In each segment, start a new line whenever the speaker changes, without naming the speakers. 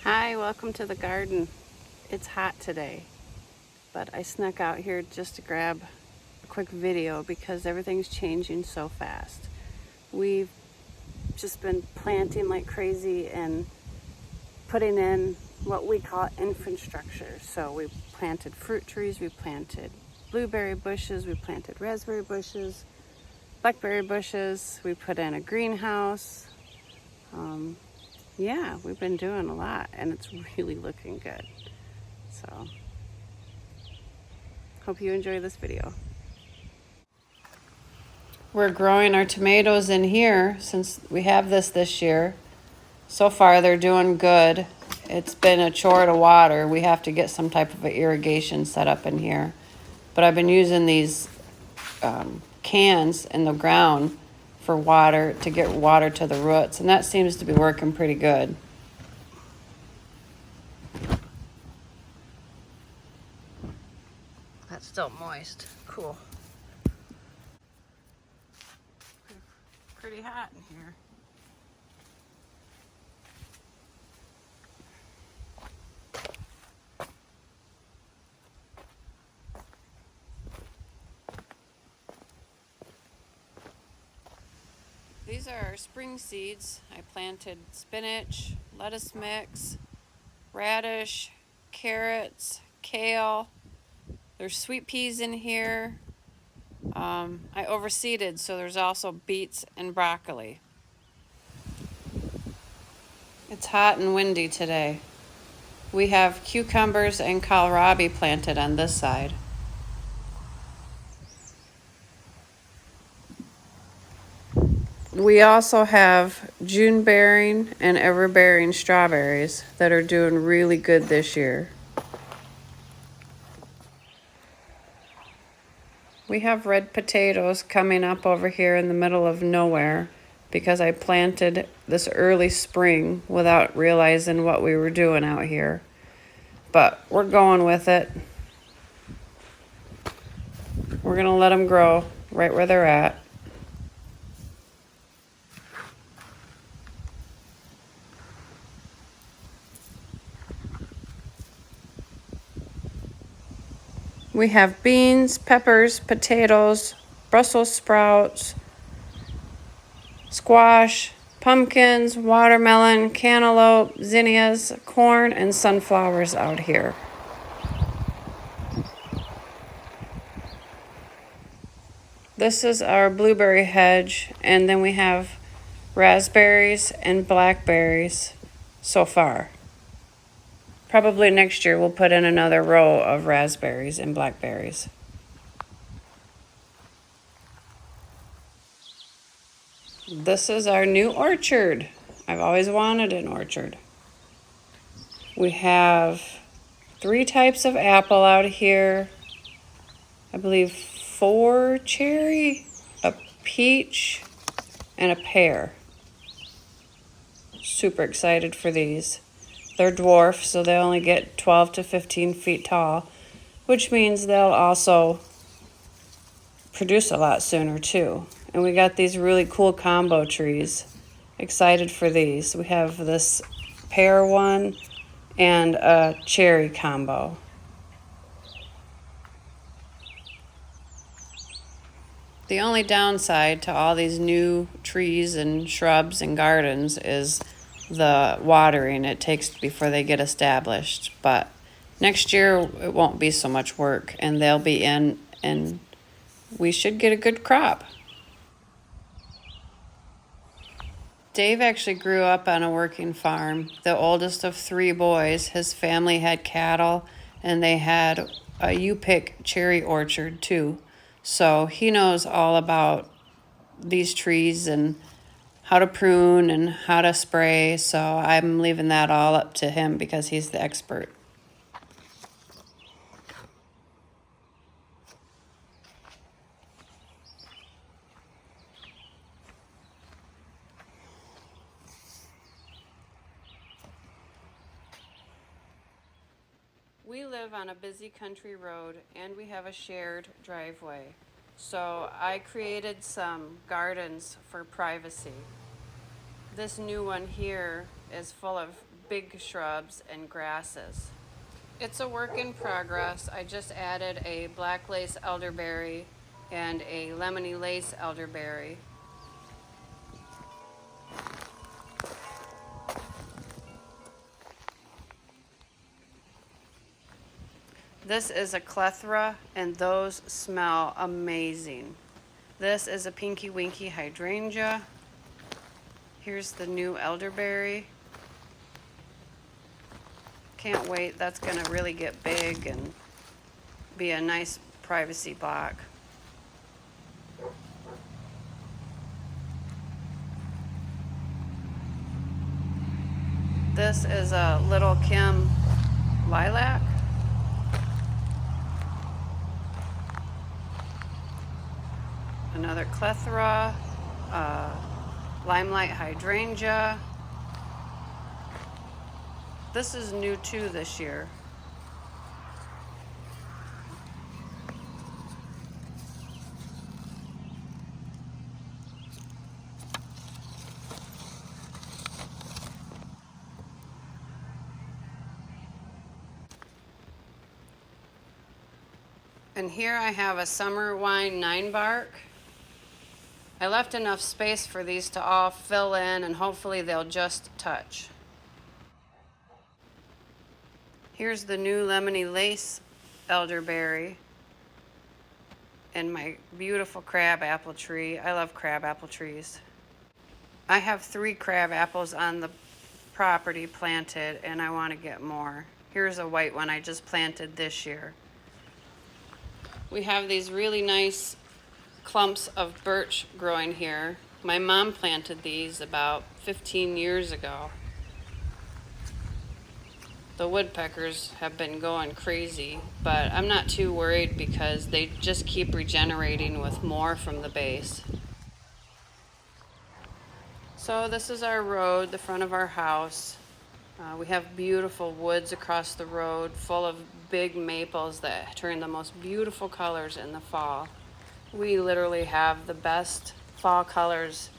Hi, welcome to the garden. It's hot today, but I snuck out here just to grab a quick video because everything's changing so fast. We've just been planting like crazy and putting in what we call infrastructure. So we planted fruit trees, we planted blueberry bushes, we planted raspberry bushes, blackberry bushes, we put in a greenhouse. Yeah, we've been doing a lot and it's really looking good. So, hope you enjoy this video. We're growing our tomatoes in here since we have this year. So far they're doing good. It's been a chore to water. We have to get some type of irrigation set up in here. But I've been using these cans in the ground for water to get water to the roots, and that seems to be working pretty good. That's still moist. Cool. Pretty hot in here. These are our spring seeds. I planted spinach, lettuce mix, radish, carrots, kale. There's sweet peas in here. I overseeded, so there's also beets and broccoli. It's hot and windy today. We have cucumbers and kohlrabi planted on this side. We also have June-bearing and ever-bearing strawberries that are doing really good this year. We have red potatoes coming up over here in the middle of nowhere because I planted this early spring without realizing what we were doing out here. But we're going with it. We're gonna let them grow right where they're at. We have beans, peppers, potatoes, Brussels sprouts, squash, pumpkins, watermelon, cantaloupe, zinnias, corn, and sunflowers out here. This is our blueberry hedge, and then we have raspberries and blackberries so far. Probably next year we'll put in another row of raspberries and blackberries. This is our new orchard. I've always wanted an orchard. We have 3 types of apple out here. I believe 4 cherry, a peach, and a pear. Super excited for these. They're dwarf, so they only get 12 to 15 feet tall, which means they'll also produce a lot sooner too. And we got these really cool combo trees. Excited for these. We have this pear one and a cherry combo. The only downside to all these new trees and shrubs and gardens is the watering it takes before they get established. But next year it won't be so much work and they'll be in and we should get a good crop. Dave actually grew up on a working farm, the oldest of 3 boys. His family had cattle and they had a U-pick cherry orchard too. So he knows all about these trees and how to prune and how to spray. So I'm leaving that all up to him because he's the expert. We live on a busy country road and we have a shared driveway. So I created some gardens for privacy. This new one here is full of big shrubs and grasses. It's a work in progress. I just added a black lace elderberry and a lemony lace elderberry. This is a clethra, and those smell amazing. This is a pinky winky hydrangea. Here's the new elderberry. Can't wait, that's gonna really get big and be a nice privacy block. This is a Little Kim lilac. Another clethra, limelight hydrangea. This is new too this year. And here I have a summer wine Ninebark. I left enough space for these to all fill in, and hopefully they'll just touch. Here's the new lemony lace elderberry and my beautiful crab apple tree. I love crab apple trees. I have 3 crab apples on the property planted, and I want to get more. Here's a white one I just planted this year. We have these really nice clumps of birch growing here. My mom planted these about 15 years ago. The woodpeckers have been going crazy, but I'm not too worried because they just keep regenerating with more from the base. So this is our road, the front of our house. We have beautiful woods across the road full of big maples that turn the most beautiful colors in the fall. We literally have the best fall colors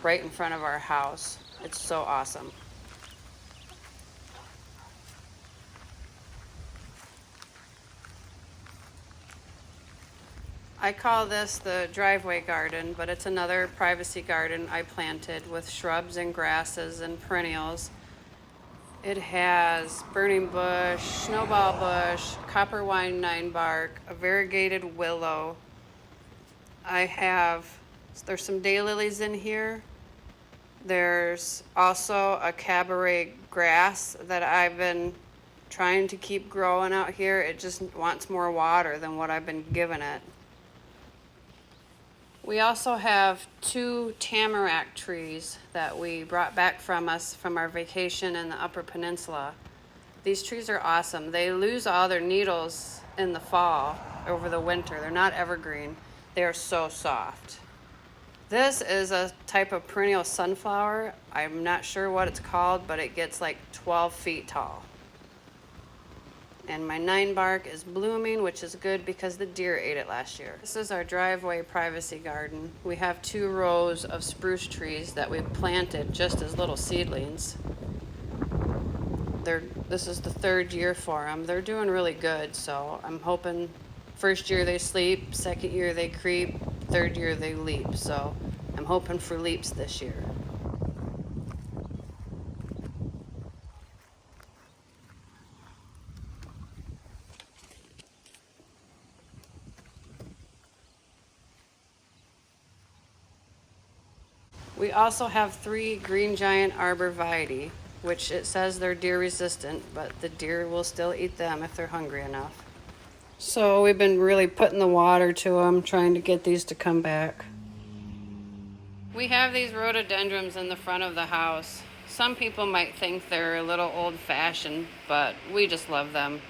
right in front of our house. It's so awesome. I call this the driveway garden, but it's another privacy garden I planted with shrubs and grasses and perennials. It has burning bush, snowball bush, copper wine ninebark, a variegated willow. There's some daylilies in here. There's also a cabaret grass that I've been trying to keep growing out here. It just wants more water than what I've been giving it. We also have 2 tamarack trees that we brought back from our vacation in the Upper Peninsula. These trees are awesome. They lose all their needles in the fall, over the winter. They're not evergreen. They are so soft. This is a type of perennial sunflower. I'm not sure what it's called, but it gets like 12 feet tall. And my Ninebark is blooming, which is good because the deer ate it last year. This is our driveway privacy garden. We have 2 rows of spruce trees that we planted just as little seedlings. This is the 3rd year for them. They're doing really good, so I'm hoping first year they sleep, second year they creep, 3rd year they leap. So I'm hoping for leaps this year. We also have 3 green giant arborvitae, which it says they're deer resistant, but the deer will still eat them if they're hungry enough. So we've been really putting the water to them, trying to get these to come back. We have these rhododendrons in the front of the house. Some people might think they're a little old-fashioned, but we just love them.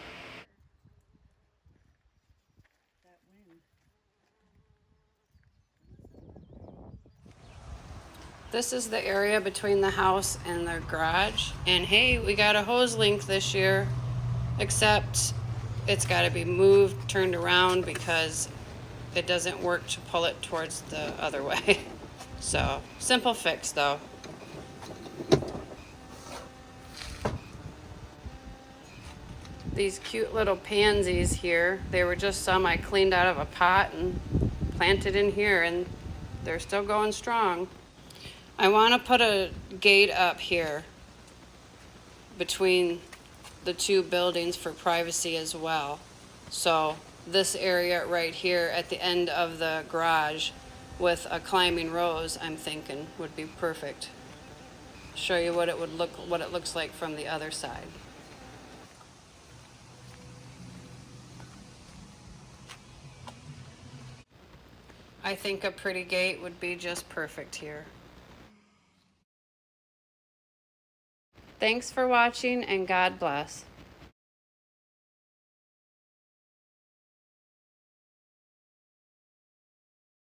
This is the area between the house and the garage. And hey, we got a hose link this year, except it's got to be moved, turned around, because it doesn't work to pull it towards the other way. So, simple fix though. these cute little pansies here. They were just some I cleaned out of a pot and planted in here, and they're still going strong. I want to put a gate up here between the two buildings for privacy as well. So this area right here at the end of the garage with a climbing rose, I'm thinking would be perfect. Show you what it looks like from the other side. I think a pretty gate would be just perfect here. Thanks for watching, and God bless.